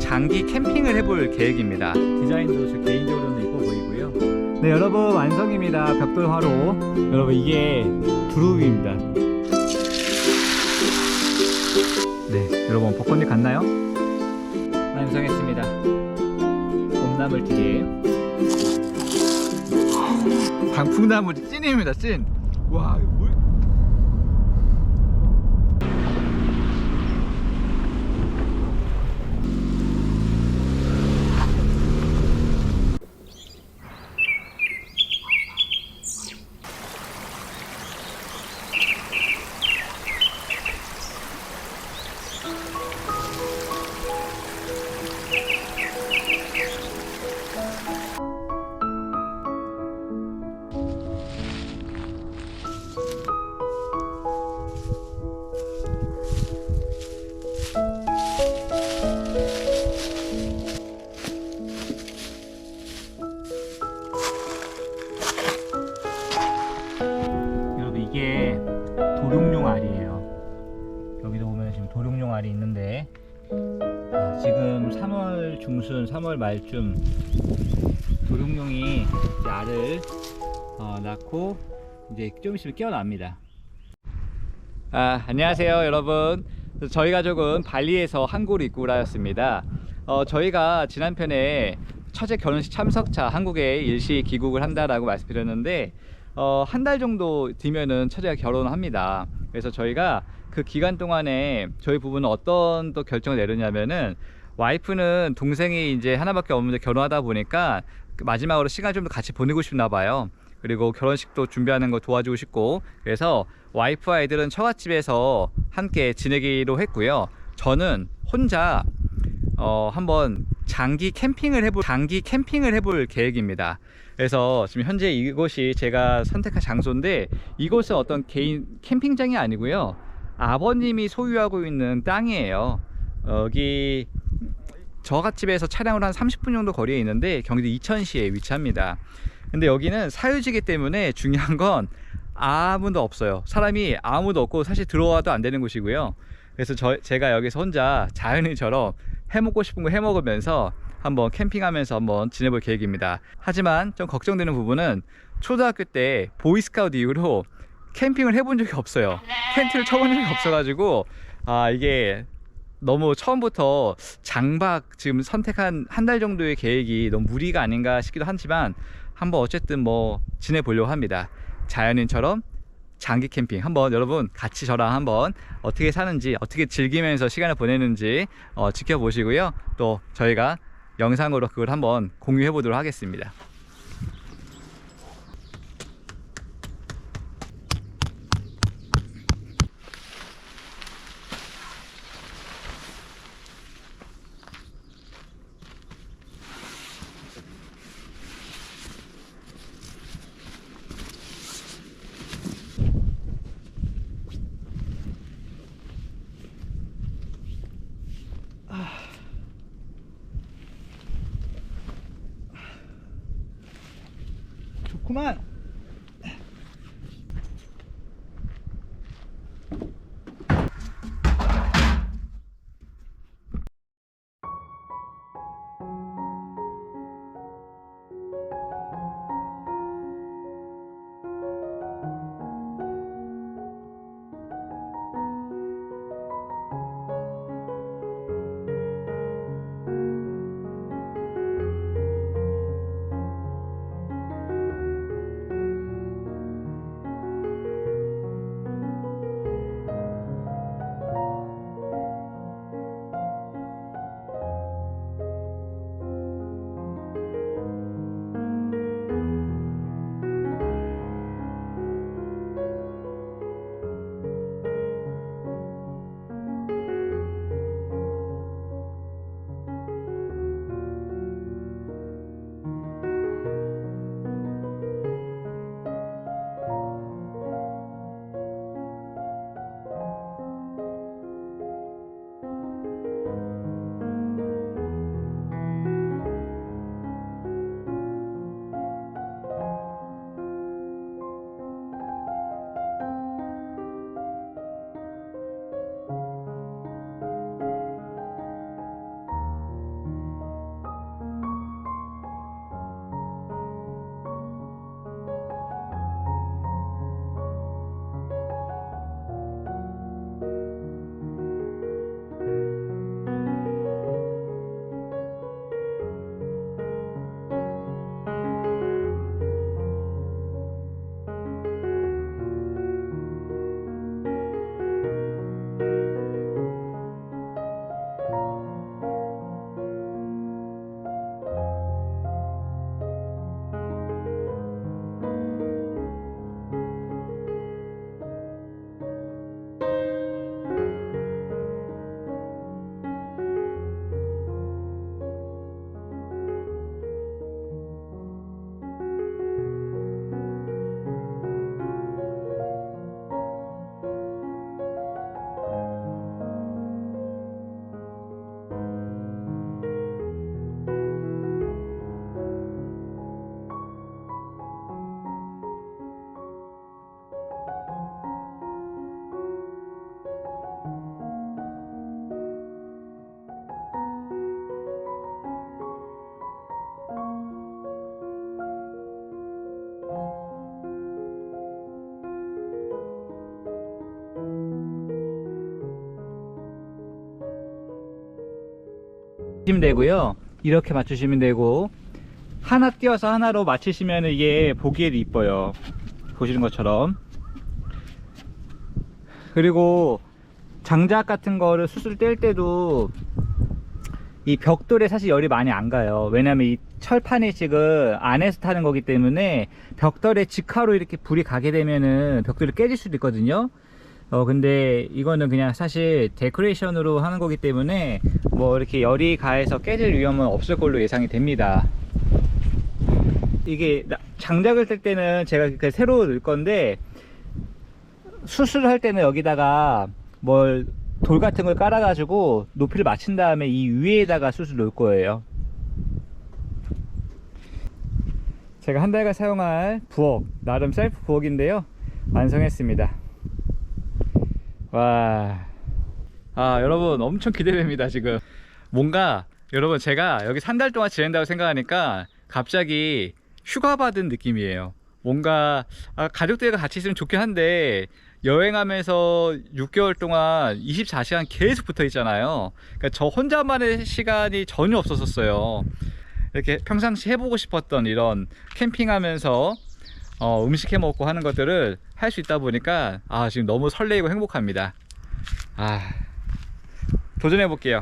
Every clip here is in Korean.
장기 캠핑을 해볼 계획입니다. 디자인도 개인적으로는 이뻐 보이고요. 네, 여러분 완성입니다. 벽돌 화로. 여러분 이게 두릅입니다. 네, 여러분 벚꽃잎 같나요? 완성했습니다. 봄나물 튀김. 방풍나물 찐입니다. 찐. 와, 이거 뭘? 이게 도룡뇽 알이에요. 여기도 보면 지금 도룡뇽 알이 있는데 지금 3월 중순, 3월 말쯤 도룡뇽이 이제 알을 낳고 이제 좀 있으면 깨어납니다. 안녕하세요 여러분. 저희 가족은 발리에서 한국으로 입국을 하였습니다. 저희가 지난 편에 처제 결혼식 참석차 한국에 일시 귀국을 한다라고 말씀드렸는데 한 달 정도 뒤면은 처제가 결혼을 합니다. 그래서 저희가 그 기간 동안에 저희 부부는 어떤 또 결정을 내렸냐면은, 와이프는 동생이 이제 하나밖에 없는데 결혼하다 보니까 마지막으로 시간 좀 더 같이 보내고 싶나 봐요. 그리고 결혼식도 준비하는 거 도와주고 싶고, 그래서 와이프와 아이들은 처갓집에서 함께 지내기로 했고요. 저는 혼자 한번 장기 캠핑을 해볼 계획입니다. 그래서 지금 현재 이곳이 제가 선택한 장소인데, 이곳은 어떤 개인 캠핑장이 아니고요, 아버님이 소유하고 있는 땅이에요. 여기 저갓집에서 차량으로 한 30분 정도 거리에 있는데 경기도 이천시에 위치합니다. 근데 여기는 사유지이기 때문에 중요한 건 아무도 없어요. 사람이 아무도 없고 사실 들어와도 안 되는 곳이고요. 그래서 제가 여기서 혼자 자연인처럼 해먹고 싶은 거 해먹으면서 한번 캠핑하면서 한번 지내볼 계획입니다. 하지만 좀 걱정되는 부분은, 초등학교 때 보이스카우트 이후로 캠핑을 해본 적이 없어요. 텐트를 쳐본 적이 없어가지고 이게 너무 처음부터 장박 지금 선택한 한 달 정도의 계획이 너무 무리가 아닌가 싶기도 하지만, 한번 어쨌든 뭐 지내보려고 합니다. 자연인처럼 장기 캠핑 한번 여러분 같이 저랑 한번 어떻게 사는지, 어떻게 즐기면서 시간을 보내는지 지켜보시고요. 또 저희가 영상으로 그걸 한번 공유해 보도록 하겠습니다. 좋구만. 되고요. 이렇게 맞추시면 되고, 하나 띄어서 하나로 맞추시면 이게 보기에도 이뻐요. 보시는 것처럼. 그리고 장작 같은 거를 수술 뗄 때도 이 벽돌에 사실 열이 많이 안 가요. 왜냐면 이 철판이 지금 안에서 타는 거기 때문에 벽돌에 직화로 이렇게 불이 가게 되면은 벽돌이 깨질 수도 있거든요. 근데 이거는 그냥 사실 데코레이션으로 하는 거기 때문에 뭐 이렇게 열이 가해서 깨질 위험은 없을 걸로 예상이 됩니다. 이게 장작을 뗄 때는 제가 새로 넣을 건데, 수술을 할 때는 여기다가 돌 같은 걸 깔아 가지고 높이를 맞춘 다음에 이 위에다가 수술 놓을 거예요. 제가 한 달간 사용할 부엌, 나름 셀프 부엌인데요, 완성했습니다. 와, 여러분 엄청 기대됩니다. 지금 뭔가, 여러분 제가 여기 한 달 동안 지낸다고 생각하니까 갑자기 휴가 받은 느낌이에요. 뭔가 가족들과 같이 있으면 좋긴 한데, 여행하면서 6개월 동안 24시간 계속 붙어 있잖아요. 그러니까 저 혼자만의 시간이 전혀 없었어요. 이렇게 평상시 해보고 싶었던 이런 캠핑하면서 음식 해 먹고 하는 것들을 할 수 있다 보니까 지금 너무 설레이고 행복합니다. 도전해 볼게요.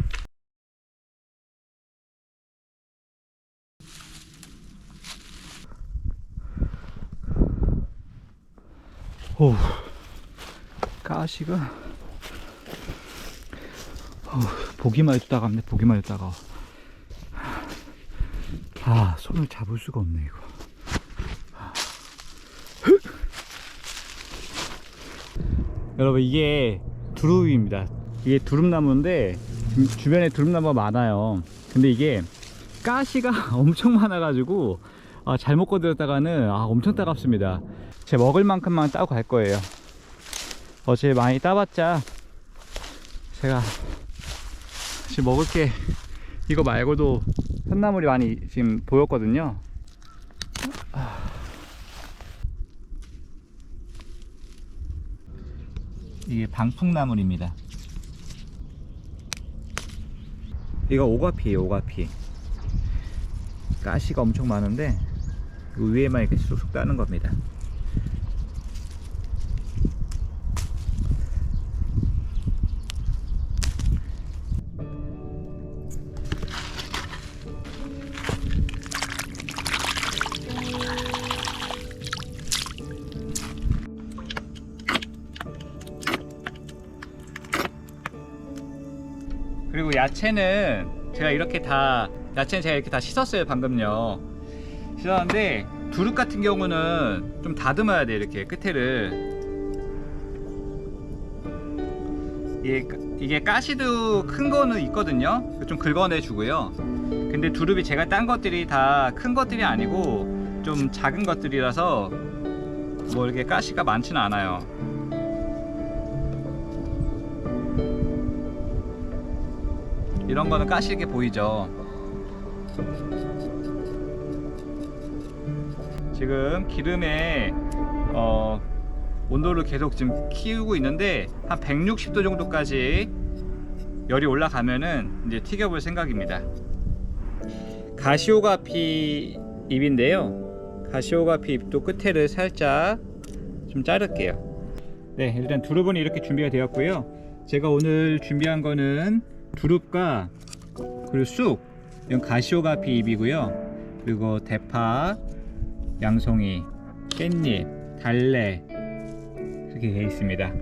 오, 가시가 보기만 해도 따갑네. 보기만 해도 따가워. 손을 잡을 수가 없네 이거. 여러분, 이게 두릅입니다. 이게 두릅나무인데 주변에 두릅나무가 많아요. 근데 이게 가시가 엄청 많아 가지고 잘못 건드렸다가는 엄청 따갑습니다. 제 먹을 만큼만 따고 갈 거예요. 어제 많이 따봤자 제가 지금 먹을 게 이거 말고도 산나물이 많이 지금 보였거든요. 이게 방풍나물입니다. 이거 오가피예요. 오가피. 가시가 엄청 많은데 그 위에만 이렇게 쑥쑥 따는 겁니다. 그리고 야채는 제가 이렇게 다 씻었어요. 방금요. 씻었는데 두릅 같은 경우는 좀 다듬어야 돼. 이렇게 끝에를. 이게 가시도 큰 거는 있거든요. 좀 긁어내 주고요. 근데 두릅이 제가 딴 것들이 다 큰 것들이 아니고 좀 작은 것들이라서 뭐 이렇게 가시가 많지는 않아요. 이런 거는 가시 있게 보이죠. 지금 기름에 온도를 계속 지금 키우고 있는데 한 160도 정도까지 열이 올라가면은 이제 튀겨볼 생각입니다. 가시오가피 잎인데요. 가시오가피 잎도 끝에를 살짝 좀 자를게요. 네, 일단 두릅은 이렇게 준비가 되었고요. 제가 오늘 준비한 거는 두릅과 그리고 쑥, 이건 가시오가피 잎이고요. 그리고 대파, 양송이, 깻잎, 달래 이렇게 되어 있습니다.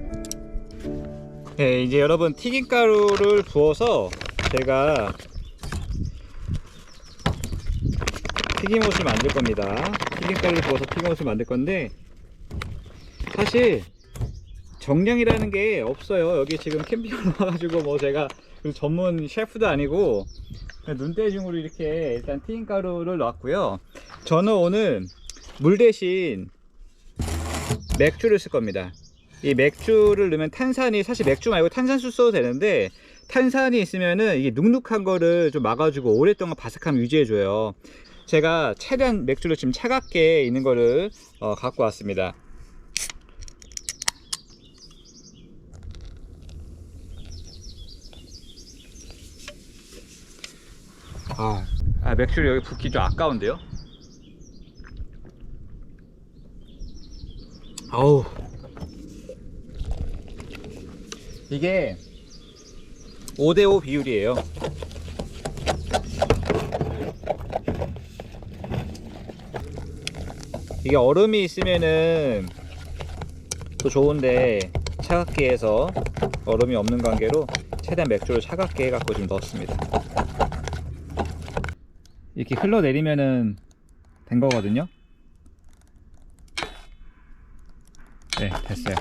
네, 이제 여러분 튀김가루를 부어서 제가 튀김옷을 만들 겁니다. 튀김가루를 부어서 튀김옷을 만들 건데, 사실 정량이라는 게 없어요. 여기 지금 캠핑을 와가지고 뭐 제가 전문 셰프도 아니고 눈대중으로 이렇게 일단 튀김가루를 넣었고요. 저는 오늘 물 대신 맥주를 쓸 겁니다. 이 맥주를 넣으면 탄산이, 사실 맥주 말고 탄산수 써도 되는데 탄산이 있으면은 이게 눅눅한 거를 좀 막아주고 오랫동안 바삭함 유지해줘요. 제가 최대한 맥주를 지금 차갑게 있는 거를 갖고 왔습니다. 맥주를 여기 붓기 좀 아까운데요? 아우. 이게 5대5 비율이에요. 이게 얼음이 있으면은 또 좋은데 차갑게 해서 얼음이 없는 관계로 최대한 맥주를 차갑게 해갖고 좀 넣었습니다. 이렇게 흘러내리면은 된 거거든요. 네, 됐어요.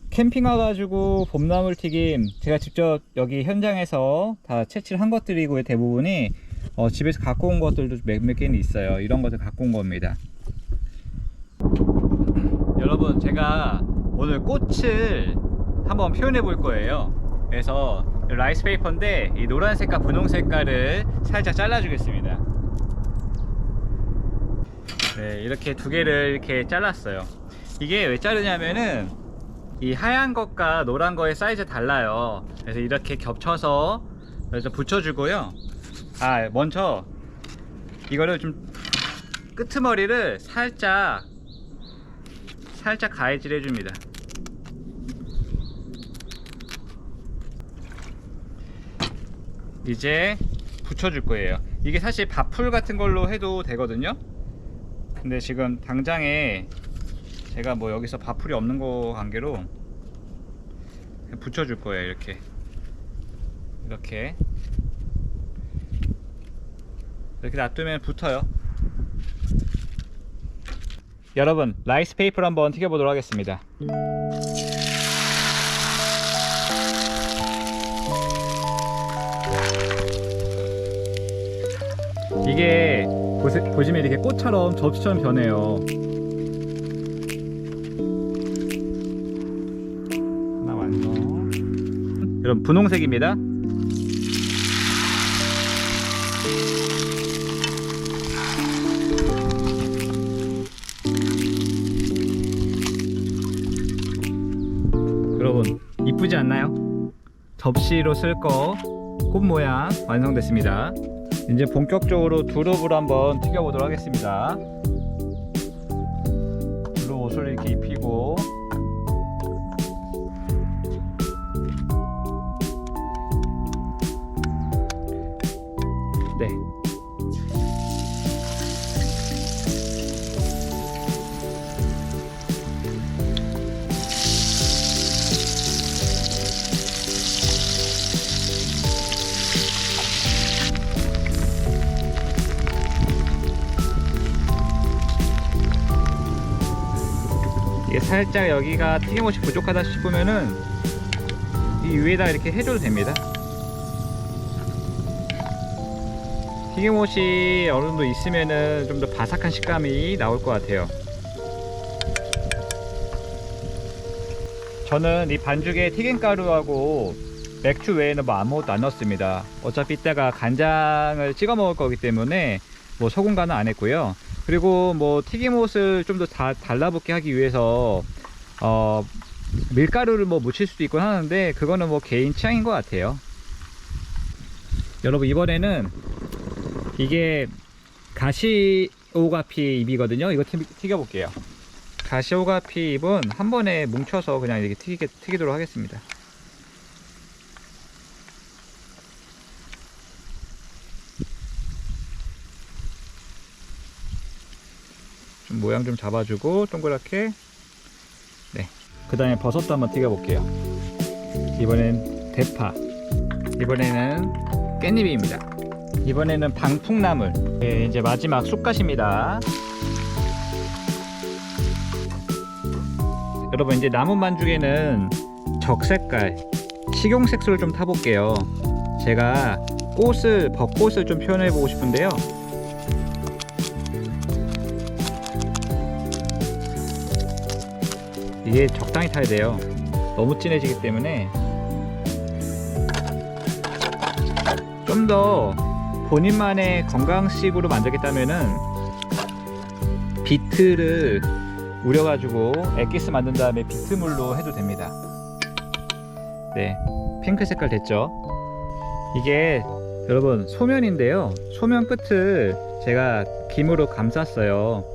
캠핑 와가지고 봄나물 튀김 제가 직접 여기 현장에서 다 채취를 한 것들이고 대부분이 집에서 갖고 온 것들도 몇 개는 있어요. 이런 것들 갖고 온 겁니다. 여러분, 제가 오늘 꽃을 한번 표현해 볼 거예요. 그래서 라이스 페이퍼인데 이 노란색과 분홍색깔을 살짝 잘라 주겠습니다. 네, 이렇게 두 개를 이렇게 잘랐어요. 이게 왜 자르냐면은 이 하얀 것과 노란 거의 사이즈 달라요. 그래서 이렇게 겹쳐서 그래서 붙여주고요. 먼저 이거를 좀 끄트머리를 살짝 가해질 해줍니다. 이제 붙여줄 거예요. 이게 사실 밥풀 같은 걸로 해도 되거든요. 근데 지금 당장에 제가 뭐 여기서 밥풀이 없는 거 관계로 그냥 붙여줄 거예요. 이렇게 놔두면 붙어요. 여러분, 라이스 페이퍼를 한번 튀겨 보도록 하겠습니다. 이게 보시면 이렇게 꽃처럼 접시처럼 변해요. 하나 완성. 여러분, 분홍색입니다. 여러분, 이쁘지 않나요? 접시로 쓸 거 꽃 모양 완성됐습니다. 이제 본격적으로 두릅을 한번 튀겨 보도록 하겠습니다. 두릅 옷을 이렇게 입히고 네. 이게 살짝 여기가 튀김옷이 부족하다 싶으면은 이 위에다 이렇게 해줘도 됩니다. 튀김옷이 어느 정도 있으면은 좀 더 바삭한 식감이 나올 것 같아요. 저는 이 반죽에 튀김가루하고 맥주 외에는 뭐 아무것도 안 넣었습니다. 어차피 이따가 간장을 찍어 먹을 거기 때문에 뭐 소금 간은 안 했고요. 그리고 뭐 튀김옷을 좀 더 달라붙게 하기 위해서 밀가루를 뭐 묻힐 수도 있곤 하는데 그거는 뭐 개인 취향인 것 같아요. 여러분, 이번에는 이게 가시오가피 잎이거든요. 이거 튀겨 볼게요. 가시오가피 잎은 한 번에 뭉쳐서 그냥 이렇게 튀기도록 하겠습니다. 좀 모양 좀 잡아주고 동그랗게. 네. 그 다음에 버섯도 한번 튀겨 볼게요. 이번엔 대파, 이번에는 깻잎입니다. 이번에는 방풍나물. 네, 이제 마지막 쑥갓입니다. 여러분, 이제 남은 반죽에는 적색깔, 식용색소를 좀 타볼게요. 제가 벚꽃을 좀 표현해 보고 싶은데요. 이게 적당히 타야 돼요. 너무 진해지기 때문에 좀 더 본인만의 건강식으로 만들겠다면은 비트를 우려가지고 액기스 만든 다음에 비트물로 해도 됩니다. 네, 핑크 색깔 됐죠. 이게 여러분 소면인데요, 소면 끝을 제가 김으로 감쌌어요.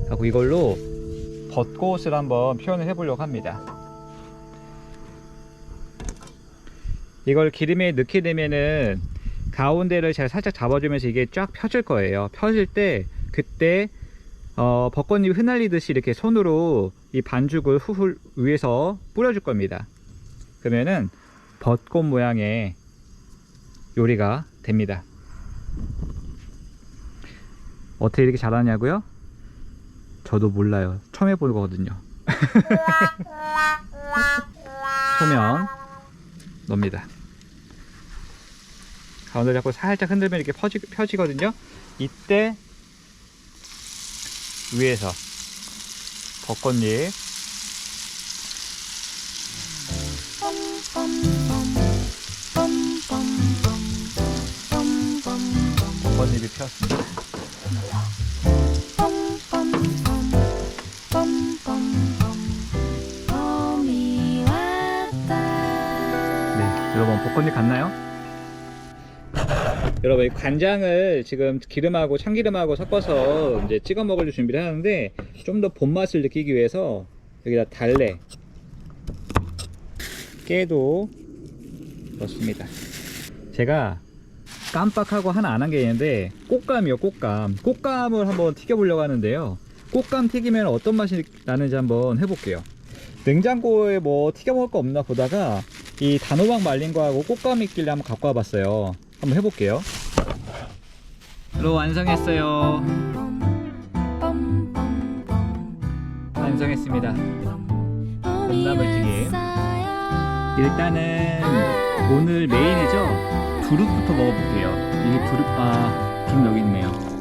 하고 이걸로 벚꽃을 한번 표현을 해 보려고 합니다. 이걸 기름에 넣게 되면은 가운데를 제가 살짝 잡아주면서 이게 쫙 펴질 거예요. 펴질 때 그때 벚꽃잎 흩날리듯이 이렇게 손으로 이 반죽을 후훌 위에서 뿌려줄 겁니다. 그러면은 벚꽃 모양의 요리가 됩니다. 어떻게 이렇게 잘하냐고요? 저도 몰라요. 처음 해보는 거거든요. 소면 넣습니다. 가운데 잡고 살짝 흔들면 이렇게 펴지거든요. 이때 위에서 벚꽃잎 벚꽃잎이 피었습니다. 네, 여러분 벚꽃잎 같나요? 여러분, 이 간장을 지금 기름하고 참기름하고 섞어서 이제 찍어 먹을 준비를 하는데, 좀 더 본맛을 느끼기 위해서 여기다 달래, 깨도 넣습니다. 제가 깜빡하고 하나 안 한 게 있는데, 꽃감이요. 꽃감을 한번 튀겨 보려고 하는데요, 꽃감 튀기면 어떤 맛이 나는지 한번 해볼게요. 냉장고에 뭐 튀겨 먹을 거 없나 보다가 이 단호박 말린 거하고 꽃감 있길래 한번 갖고 와봤어요. 한번 해볼게요. 로 완성했어요. 완성했습니다. 봄나물튀김. 일단은 오늘 메인이죠, 두릅부터 먹어볼게요. 이게 두릅, 두릅 여기 있네요.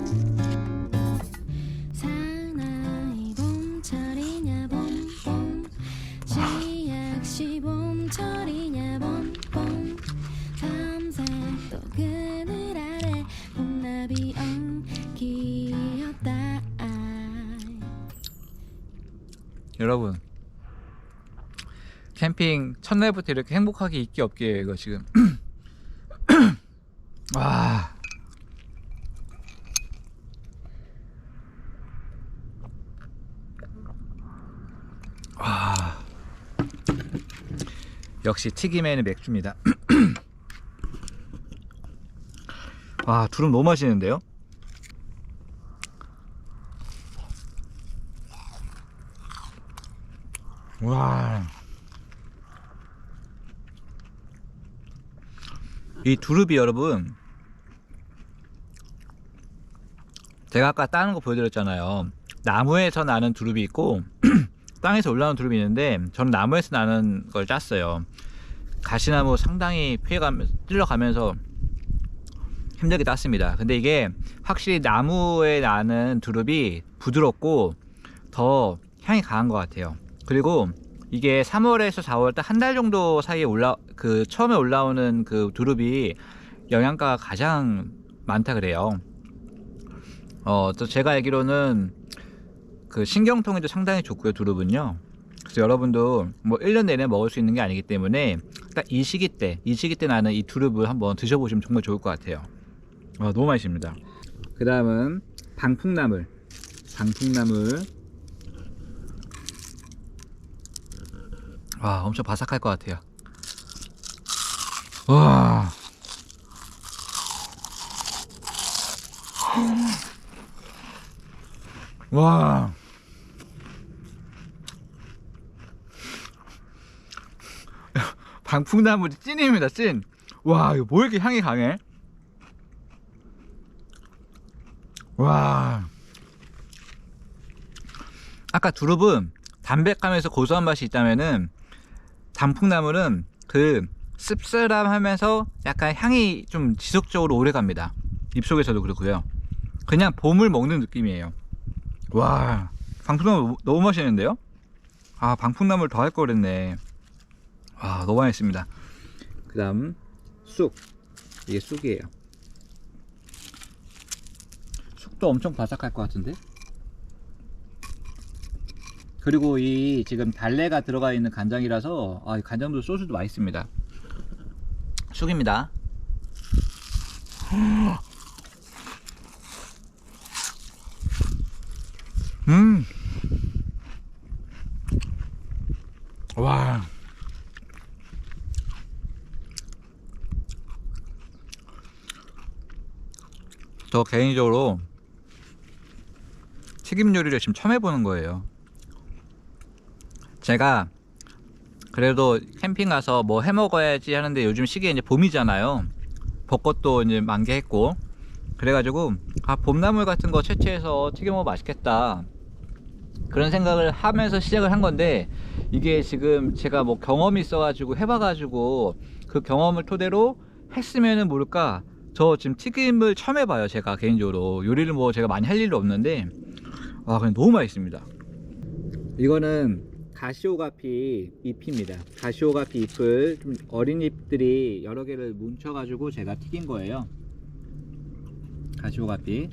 여러분, 캠핑 첫날부터 이렇게 행복하게 있기 없기에 이거 지금 와, 역시 튀김에는 맥주입니다. 와, 두릅 너무 맛있는데요? 와, 이 두릅이 여러분, 제가 아까 따는 거 보여드렸잖아요. 나무에서 나는 두릅이 있고 땅에서 올라오는 두릅이 있는데, 저는 나무에서 나는 걸 짰어요. 가시나무 상당히 찔러가면서 힘들게 땄습니다. 근데 이게 확실히 나무에 나는 두릅이 부드럽고 더 향이 강한 것 같아요. 그리고 이게 3월에서 4월 딱 한 달 정도 사이에 처음에 올라오는 그 두릅이 영양가가 가장 많다 그래요. 또 제가 알기로는 그 신경통에도 상당히 좋고요, 두릅은요. 그래서 여러분도 뭐 1년 내내 먹을 수 있는 게 아니기 때문에 딱 이 시기 때 나는 이 두릅을 한번 드셔보시면 정말 좋을 것 같아요. 너무 맛있습니다. 그 다음은 방풍나물. 와, 엄청 바삭할 것 같아요. 와, 와, 방풍나물이 찐입니다, 찐. 와, 이거 뭐 이렇게 향이 강해? 와, 아까 두릅은 담백하면서 고소한 맛이 있다면은 방풍나물은 그 씁쓸함하면서 약간 향이 좀 지속적으로 오래 갑니다. 입속에서도 그렇고요. 그냥 봄을 먹는 느낌이에요. 와, 방풍나물 너무 맛있는데요? 방풍나물 더 할 걸 그랬네. 와, 너무 맛있습니다. 그 다음 쑥. 이게 쑥이에요. 쑥도 엄청 바삭할 것 같은데? 그리고 이 지금 달래가 들어가 있는 간장이라서 이 간장도 소스도 맛있습니다. 쑥입니다. 와. 저 개인적으로 튀김 요리를 지금 처음 해보는 거예요. 제가 그래도 캠핑 가서 뭐 해 먹어야지 하는데 요즘 시기에 이제 봄이잖아요. 벚꽃도 이제 만개했고, 그래가지고 봄나물 같은 거 채취해서 튀겨 먹으면 맛있겠다, 그런 생각을 하면서 시작을 한 건데, 이게 지금 제가 뭐 경험이 있어가지고 해봐가지고 그 경험을 토대로 했으면은 모를까, 저 지금 튀김을 처음 해봐요. 제가 개인적으로 요리를 뭐 제가 많이 할 일도 없는데 그냥 너무 맛있습니다. 이거는 가시오가피 잎입니다. 가시오가피 잎을 좀 어린 잎들이 여러 개를 뭉쳐 가지고 제가 튀긴 거예요. 가시오가피.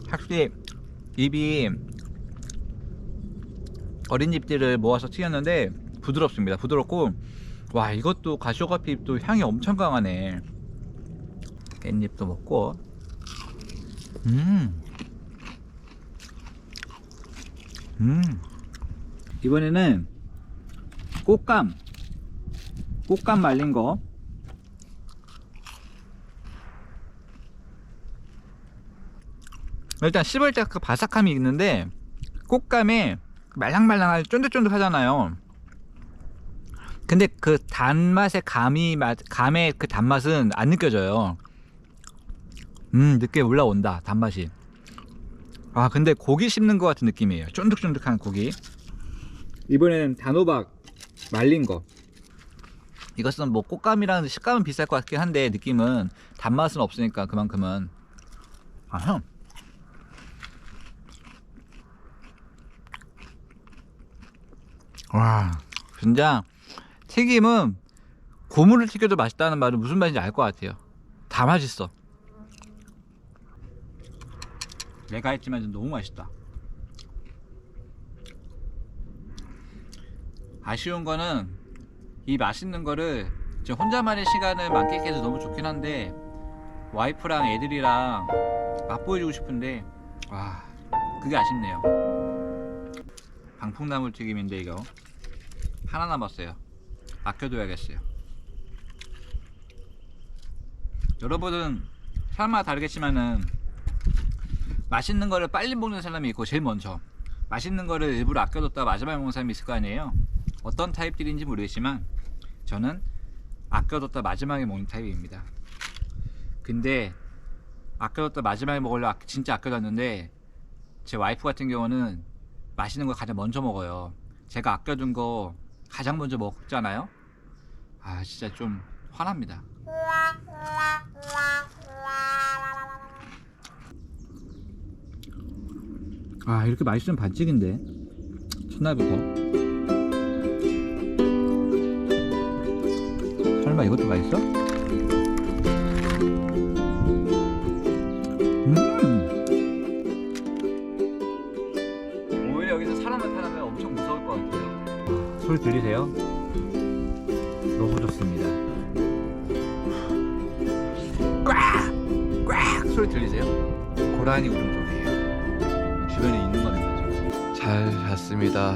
확실히 잎이 어린 잎들을 모아서 튀겼는데 부드럽습니다. 부드럽고, 와, 이것도 가시오가피 잎도 향이 엄청 강하네. 깻잎도 먹고. 이번에는 꽃감 말린 거. 일단 씹을 때 그 바삭함이 있는데, 꽃감에 말랑말랑한 쫀득쫀득 하잖아요. 근데 그 단맛의 감의 그 단맛은 안 느껴져요. 늦게 올라온다, 단맛이. 근데 고기 씹는 것 같은 느낌이에요. 쫀득쫀득한 고기. 이번에는 단호박 말린 거. 이것은 뭐 꽃감이랑 식감은 비쌀 것 같긴 한데, 느낌은 단맛은 없으니까 그만큼은. 와, 진짜 튀김은 고무를 튀겨도 맛있다는 말은 무슨 말인지 알 것 같아요. 다 맛있어. 내가 했지만 너무 맛있다. 아쉬운 거는 이 맛있는 거를 혼자만의 시간을 만끽해서 너무 좋긴 한데, 와이프랑 애들이랑 맛보여주고 싶은데 그게 아쉽네요. 방풍나물 튀김인데 이거 하나 남았어요. 아껴둬야겠어요. 여러분은 사람마다 다르겠지만은 맛있는 거를 빨리 먹는 사람이 있고, 제일 먼저 맛있는 거를 일부러 아껴뒀다가 마지막에 먹는 사람이 있을 거 아니에요. 어떤 타입들인지 모르겠지만 저는 아껴뒀다 마지막에 먹는 타입입니다. 근데 아껴뒀다 마지막에 먹으려고 진짜 아껴뒀는데, 제 와이프 같은 경우는 맛있는 거 가장 먼저 먹어요. 제가 아껴둔 거 가장 먼저 먹잖아요. 진짜 좀 화납니다. 이렇게 맛있으면 반칙인데, 첫날부터. 설마 이것도 맛있어? 오히려 여기서 사람 나타나면 엄청 무서울 것 같아요. 소리 들리세요? 너무 좋습니다. 꽉 소리 들리세요? 고라니 울음소리예요. 주변에 있는 겁니다. 잘 잤습니다.